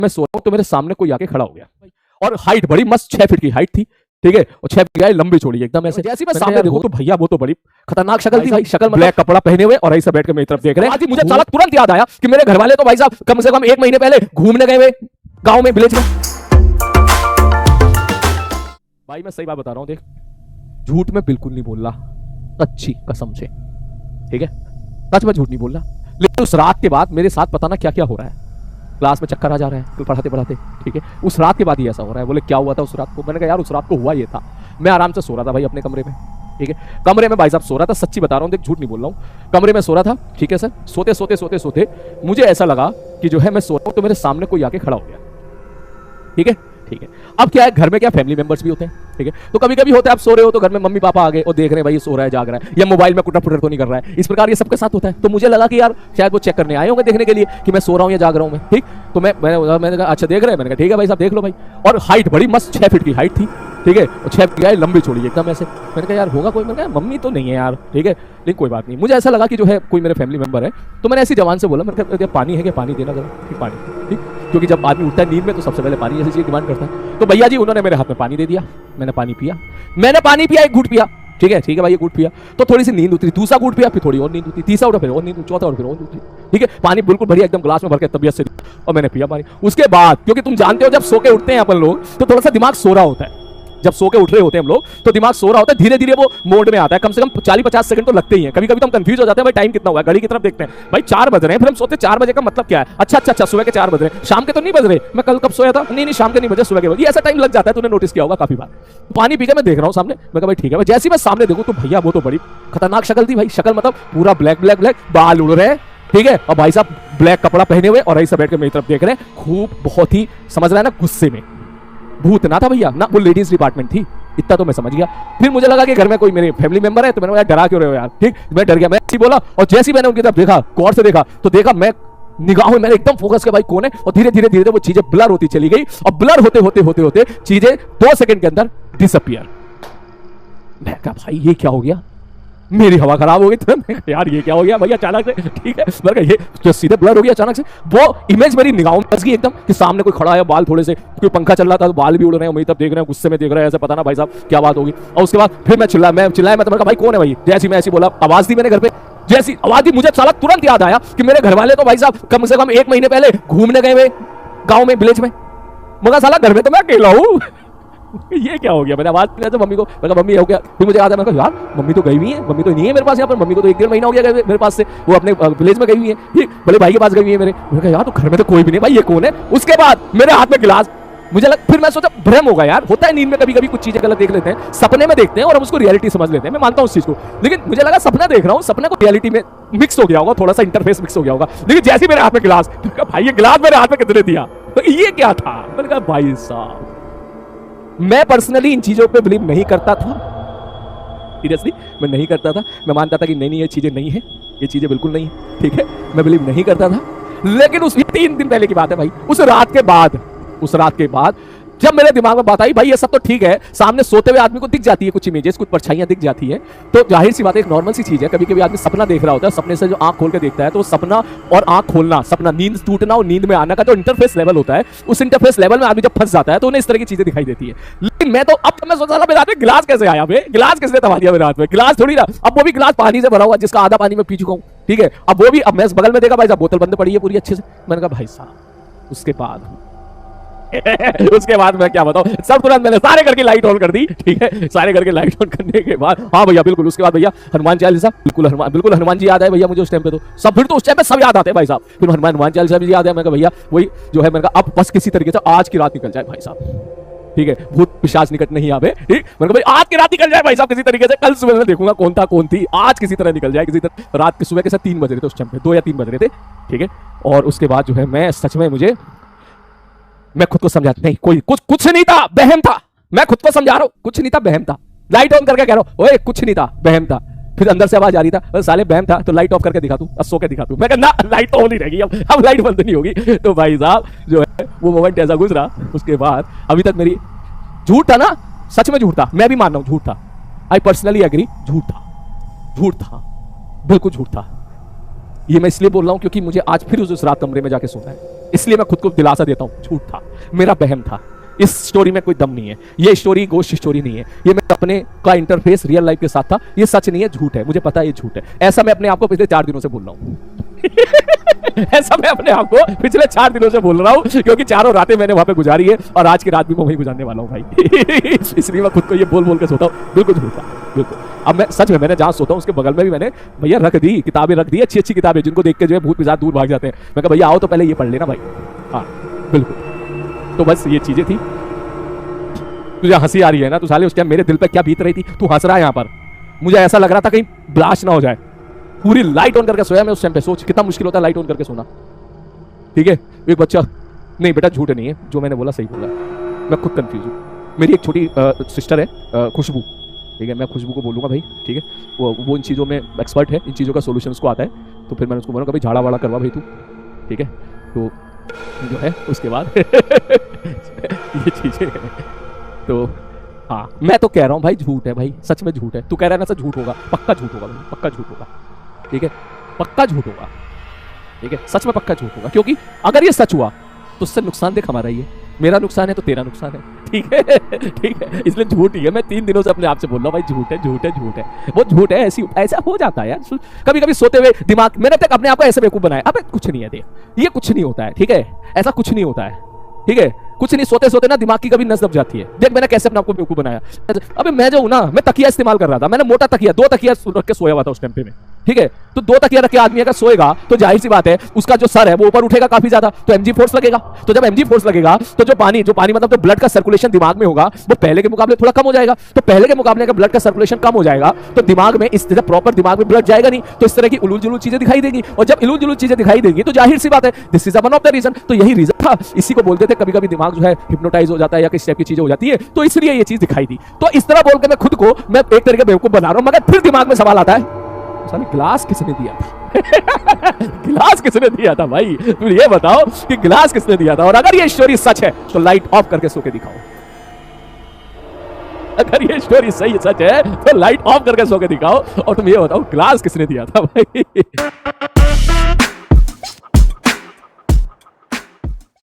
मैं सो रहा हूँ तो मेरे सामने कोई आके खड़ा हो गया और हाइट बड़ी मस्त 6 फीट की हाइट थी, ठीक है, और 6 फीट की लंबी चौड़ी एकदम ऐसे। जैसे मैं सामने देखूं तो भैया वो तो बड़ी खतरनाक शक्ल थी भाई, शक्ल ब्लैक कपड़ा पहने हुए और ऐसे बैठ के मेरी तरफ देख रहे हैं। आज मुझे अचानक तुरंत याद आया कि मेरे घर वाले तो भाई साहब कम से कम 1 महीने पहले घूमने गए हुए गाँव में, विलेज में। भाई मैं सही बात बता रहा हूँ, देख झूठ में बिल्कुल नहीं बोल रहा, सच्ची कसम से, ठीक है, सच में झूठ नहीं बोल रहा। लेकिन उस रात के बाद मेरे साथ पता ना क्या क्या हो रहा है, क्लास में चक्कर आ जा रहा है पढ़ाते पढ़ाते, ठीक है, उस रात के बाद ही ऐसा हो रहा है। बोले क्या हुआ था उस रात को? मैंने कहा यार उस रात को हुआ ये था, मैं आराम से सो रहा था भाई अपने कमरे में, ठीक है, कमरे में भाई साहब सो रहा था, सच्ची बता रहा हूँ, देख झूठ नहीं बोल रहा हूँ, कमरे में सो रहा था, ठीक है सर। सोते सोते सोते सोते मुझे ऐसा लगा कि जो है मैं सो रहा हूँ तो मेरे सामने कोई आके खड़ा हो गया, ठीक है, ठीक है। अब क्या है, घर में क्या फैमिली मेंबर्स भी होते हैं, ठीक है, तो कभी कभी होता है आप सो रहे हो तो घर में मम्मी पापा आ गए और देख रहे हैं भाई ये सो रहा है जाग रहा है या मोबाइल में कुटर पुटर तो नहीं कर रहा है, इस प्रकार ये सबके साथ होता है। तो मुझे लगा कि यार शायद वो चेक करने आए होंगे देखने के लिए कि मैं सो रहा हूँ या जाग रहा हूँ मैं, ठीक। तो मैंने कहा अच्छा देख रहे हैं, मैंने कहा ठीक है भाई साहब देख लो भाई। और हाइट बड़ी मस्त 6 फीट की हाइट थी, ठीक है, और 6 फीट की लंबी चौड़ी एकदम ऐसे। मैंने कहा यार होगा कोई, मैंने कहा मम्मी तो नहीं है यार, ठीक है, लेकिन कोई बात नहीं। मुझे ऐसा लगा कि जो है कोई मेरे फैमिली मेंबर है, तो मैंने ऐसी जवान से बोला, मैंने कहा पानी है क्या, पानी देना जरा, ठीक पानी, ठीक, क्योंकि जब आदमी उठता है नींद में तो सबसे पहले पानी जैसी चीज डिमांड करता है। तो भैया जी उन्होंने मेरे हाथ में पानी दे दिया, मैंने पानी पिया, एक घूंट पिया, ठीक है भाई, ये घूंट पिया तो थोड़ी सी नींद उतरी, दूसरा घूंट पिया फिर थोड़ी और नींद उतरी, तीसरा उठा फिर और नींद, चौथा और फिर और नींद उतरी, ठीक है। पानी बिल्कुल बढ़िया एकदम ग्लास में भर के तबियत से और मैंने पिया पानी। उसके बाद क्योंकि तुम जानते हो जब सो के उठते हैं अपन लोग तो थोड़ा सा दिमाग सो रहा होता है, जब सो के उठ रहे होते हैं हम लोग तो दिमाग सो रहा होता है, धीरे धीरे वो मोड में आता है, कम से कम 40-50 सेकंड तो लगते ही हैं। कभी कभी तो हम कंफ्यूज हो जाते हैं भाई टाइम कितना हुआ है, घड़ी की तरफ देखते हैं भाई 4 बज रहे हैं, फिर हम सोचते हैं 4 बजे का मतलब क्या है, अच्छा सुबह के 4 बज रहे हैं, शाम के तो नहीं बज रहे, मैं कल कब सोया था, नहीं शाम के नहीं बजे, सुबह के बजे, ऐसा टाइम लग जाता है, तूने नोटिस किया होगा काफी बार। पानी पी के मैं देख रहा हूँ सामने, मैं कहा भाई ठीक है, जैसे मैं सामने देखूँ तो भैया वो तो बड़ी खतरनाक शक्ल थी भाई, शक्ल मतलब पूरा ब्लैक, बाल उड़ रहे हैं, ठीक है, और भाई साहब ब्लैक कपड़ा पहने हुए और ऐसे बैठ के मेरी तरफ देख रहे हैं, खूब बहुत ही समझ रहा है ना गुस्से में। भूत ना था भैया ना, वो लेडीज डिपार्टमेंट थी, इतना तो मैं समझ गया। फिर मुझे लगा कि घर में कोई मेरे फैमिली मेंबर है, तो मैंने डरा क्यों रहे हो यार, ठीक, मैं डर गया, मैं ऐसे बोला और जैसे ही मैंने उनकी तरफ देखा, गौर से देखा तो देखा मैं निगाहों में मैंने एकदम फोकस किया भाई कौन है, और धीरे धीरे वो चीजें ब्लर होती चली गई और ब्लर होते चीजें 2 सेकंड के अंदर डिसअपियर। मैं कहा भाई ये क्या हो गया, मेरी हवा खराब हो गई तो यार ये क्या हो गया भैया अचानक से, ठीक है, मैं कहा ये जो सीधे ब्लर हो गया अचानक से, वो इमेज मेरी निगाहों में फंस गई एकदम कि सामने कोई खड़ा है, बाल थोड़े से, कोई पंखा चल रहा था तो बाल भी उड़ रहे हैं, मेरी तरफ देख रहे हैं, गुस्से में देख रहे हैं, ऐसे पता ना भाई साहब क्या बात होगी। और उसके बाद फिर मैं चिल्लाया, मैं तो कहा भाई कौन है भाई, जैसी मैं ऐसी बोला, आवाज दी मैंने घर पे, जैसी आवाज दी मुझे साला तुरंत याद आया कि मेरे घर वाले तो भाई साहब कम से कम 1 महीने पहले घूमने गए हुए गाँव में, विलेज में, मगर साला घर में तो मैं अकेला हूँ ये क्या हो गया। मैंने आवाज किया तो मम्मी को, मैं कहा मम्मी हो गया, फिर मुझे याद है, मैं कहा यार मम्मी तो गई हुई है, मम्मी तो नहीं है मेरे पास यहाँ पर, मम्मी को तो 1-1.5 महीना हो गया मेरे पास से, वो अपने विलेज में गई हुई है, बड़े भाई के पास गई हुई है मेरे। मैंने कहा यार तो घर में तो कोई भी नहीं भाई, ये कौन है। उसके बाद मेरे हाथ में गिलास, मुझे लगा, फिर मैं सोचा भ्रम होगा यार, होता है नींद में कभी कभी कुछ चीजें गलत देख लेते हैं, सपने में देखते हैं और हम उसको रियलिटी समझ लेते हैं, मैं मानता हूँ उस चीज को, लेकिन मुझे लगा सपना देख रहा हूँ, सपने को रियलिटी में मिक्स हो गया होगा, थोड़ा सा इंटरफेस मिक्स हो गया होगा। लेकिन जैसे मेरे हाथ में गिलास, भाई ये गिलास मेरे हाथ में कितने दिया, ये क्या था। मैंने कहा भाई साहब मैं पर्सनली इन चीजों पे बिलीव नहीं करता था, सीरियसली मैं नहीं करता था, मैं मानता था कि नहीं ये चीजें नहीं है, ये चीजें बिल्कुल नहीं है, ठीक है, मैं बिलीव नहीं करता था। लेकिन उस 3 दिन पहले की बात है भाई, उस रात के बाद जब मेरे दिमाग में बात आई भाई ये सब तो ठीक है, सामने सोते हुए आदमी को दिख जाती है कुछ इमेजेस, कुछ परछाइयां दिख जाती है, तो जाहिर सी बात है एक नॉर्मल सी चीज है, कभी कभी आदमी सपना देख रहा होता है, सपने से जो आंख खोल के देखता है तो सपना और आंख खोलना, सपना नींद टूटना और नींद में आना का जो इंटरफेस लेवल होता है, उस इंटरफेस लेवल में आदमी जब फंस जाता है तो उन्हें इस तरह की चीजें दिखाई देती है। लेकिन मैं सोच रहा मेरे हाथ में गिलास कैसे आया, गिलास किसने थमा दिया मेरे हाथ में, गिलास थोड़ी ना, अब वो भी गिलास पानी से भरा हुआ जिसका आधा पानी में पी चुका हूँ, ठीक है, अब वो भी, अब मैं बगल में देखा भाई साहब बोतल बंद पड़ी है पूरी अच्छे से। मैंने कहा भाई साहब उसके बाद मैं क्या बताऊं, सब तुरंत मैंने सारे करके लाइट ऑन कर दी, ठीक है, सारे करके लाइट ऑन करने के बाद हाँ भैया बिल्कुल, उसके बाद भैया हनुमान चालीसा, बिल्कुल हनुमान जी याद है भैया मुझे उस टाइम पे, तो सब फिर तो उस टाइम पे सब याद आते हैं भाई साहब, फिर हनुमान चालीसा भी याद है। मैं कहा भैया वही जो है, मैंने कहा अब बस किसी तरीके से आज की रात निकल जाए भाई साहब, ठीक है, भूत पिशाच निकट नहीं आवे, ठीक, मैंने कहा भाई आज की रात निकल जाए भाई साहब किसी तरीके से, कल सुबह मैं देखूंगा कौन था कौन थी, आज किसी तरह निकल जाए, किसी तरह। रात के सुबह के साथ 3 बज रहे थे उस टाइम पे, 2 या 3 बज रहे थे, ठीक है, और उसके बाद जो है मैं सच में मैं खुद को समझा नहीं, कोई कुछ नहीं था, बहम था, मैं खुद को समझा रहा हूं कुछ नहीं था, बहम था, लाइट ऑन करके कह रहा हूं ओए कुछ नहीं था, बहम था। फिर अंदर से आवाज आ रही था साले बहम था तो लाइट ऑफ करके दिखा तू, सो के दिखा तू। मैं कहा ना लाइट ऑन ही रहेगी, अब लाइट बंद नहीं होगी। तो भाई साहब जो है वो मोमेंट ऐसा गुजरा, उसके बाद अभी तक मेरी, झूठ था ना, सच में झूठ था, मैं भी मान रहा हूं झूठ था, आई पर्सनली एग्री, झूठ था, बिल्कुल झूठ था। ये मैं इसलिए बोल रहा हूं क्योंकि मुझे आज फिर उस रात कमरे में जाके सोना है, इसलिए मैं खुद को दिलासा देता हूं झूठ था, मेरा बहम था। इस स्टोरी में कोई दम नहीं है, ये स्टोरी गोश्त स्टोरी नहीं है, ये मेरे अपने का इंटरफेस रियल लाइफ के साथ था। ये सच नहीं है, झूठ है, मुझे पता है ये झूठ है। ऐसा मैं अपने आप को पिछले 4 दिनों से बोल रहा हूं। ऐसा मैं अपने आप को पिछले 4 दिनों से बोल रहा हूं क्योंकि चारों रातें मैंने वहां पे गुजारी है और आज की रात भी मैं वहीं गुजारने वाला हूं भाई। इसलिए मैं खुद को ये बोल बोल के सोता हूं, बिल्कुल झूठ था, बिल्कुल। अब मैं सच में, मैंने जहां सोता हूं उसके बगल में भी मैंने भैया रख दी किताबें, रख दी अच्छी अच्छी किताबें जिनको देख के जो है भूत पिशाच दूर भाग जाते हैं। मैं कहा भैया आओ तो पहले ये पढ़ लेना भाई। हाँ बिल्कुल। तो बस ये चीजें थी। तुझे हंसी आ रही है ना, तो साले उस टाइम मेरे दिल पे क्या बीत रही थी, तू हंस रहा है यहाँ पर। मुझे ऐसा लग रहा था कहीं ब्लास्ट ना हो जाए, पूरी लाइट ऑन करके सोया मैं उस टाइम पे। सोच कितना मुश्किल होता है लाइट ऑन करके सोना, ठीक है। एक बच्चा, नहीं बेटा झूठ नहीं है, जो मैंने बोला सही बोला, मैं खुद कंफ्यूज हूँ। मेरी एक छोटी सिस्टर है खुशबू, ठीक है, मैं खुशबू को बोलूँगा भाई, ठीक है। वो इन चीज़ों में एक्सपर्ट है, इन चीज़ों का सोल्यूशन उसको आता है। तो फिर मैंने उसको बोला कभी झाड़ा वाड़ा करवा भाई तू, ठीक है। तो जो है उसके बाद ये चीज़ें, तो हाँ मैं तो कह रहा हूँ भाई झूठ है भाई, सच में झूठ है। तू कह रहा है ना सर झूठ होगा, पक्का झूठ होगा भाई, पक्का झूठ होगा, ठीक है, पक्का झूठ होगा, ठीक है, सच में पक्का झूठ होगा। क्योंकि अगर ये सच हुआ तो उससे नुकसान देख हमारा ही है, मेरा नुकसान है तो तेरा नुकसान है, ठीक है, ठीक है। इसलिए झूठ ही है। मैं 3 दिनों से अपने आप से बोल रहा हूँ भाई झूठ है, झूठ है, झूठ है, वो झूठ है। ऐसी ऐसा हो जाता है यार कभी कभी सोते हुए दिमाग, मैंने तक अपने आप को ऐसे बेवकूफ बनाया। अबे कुछ नहीं है, देख ये कुछ नहीं होता है, ठीक है, ऐसा कुछ नहीं होता है, ठीक है, कुछ नहीं। सोते सोते ना दिमाग की कभी नस दब जाती है। देख मैंने कैसे अपने आपको बेवकूफ बनाया। अबे मैं जो हूं ना, मैं तकिया इस्तेमाल कर रहा था, मैंने मोटा तकिया 2 तकिया रख के सोया हुआ था उस टाइम पे में, ठीक है। तो 2 तकिया रख के आदमी अगर सोएगा तो जाहिर सी बात है उसका जो सर है वो ऊपर उठेगा काफी ज्यादा, तो एमजी फोर्स लगेगा। तो जब एमजी फोर्स लगेगा तो जो पानी मतलब जो ब्लड का सर्कुलेशन दिमाग में होगा वो पहले के मुकाबले थोड़ा कम हो जाएगा। तो पहले के मुकाबले अगर ब्लड का सर्कुलेशन कम हो जाएगा तो दिमाग में इस तरह प्रॉपर दिमाग में ब्लड जाएगा नहीं, तो इस तरह की उलूल जुलूल चीजें दिखाई देंगी। और जब इलूल जुलूल चीजें दिखाई देंगी तो जाहिर सी बात है this is one of the reason. तो यही रीजन था, इसी को बोलते थे कभी कभी दिमाग जो है हिप्नोटाइज हो जाता है या किस टाइप की चीजें हो जाती है, तो इसलिए ये चीज दिखाई दी। तो इस तरह बोल के मैं खुद को मैं एक तरीके बेवकूफ बना रहा हूं, मगर फिर दिमाग में सवाल आता है साले गिलास किसने दिया था? गिलास किसने दिया था भाई? तुम ये बताओ कि गिलास किसने दिया था? और अगर ये स्टोरी सच है तो लाइट ऑफ करके सो के दिखाओ। अगर ये स्टोरी सही सच है तो लाइट ऑफ करके सो के दिखाओ और तुम ये बताओ गिलास किसने दिया था भाई?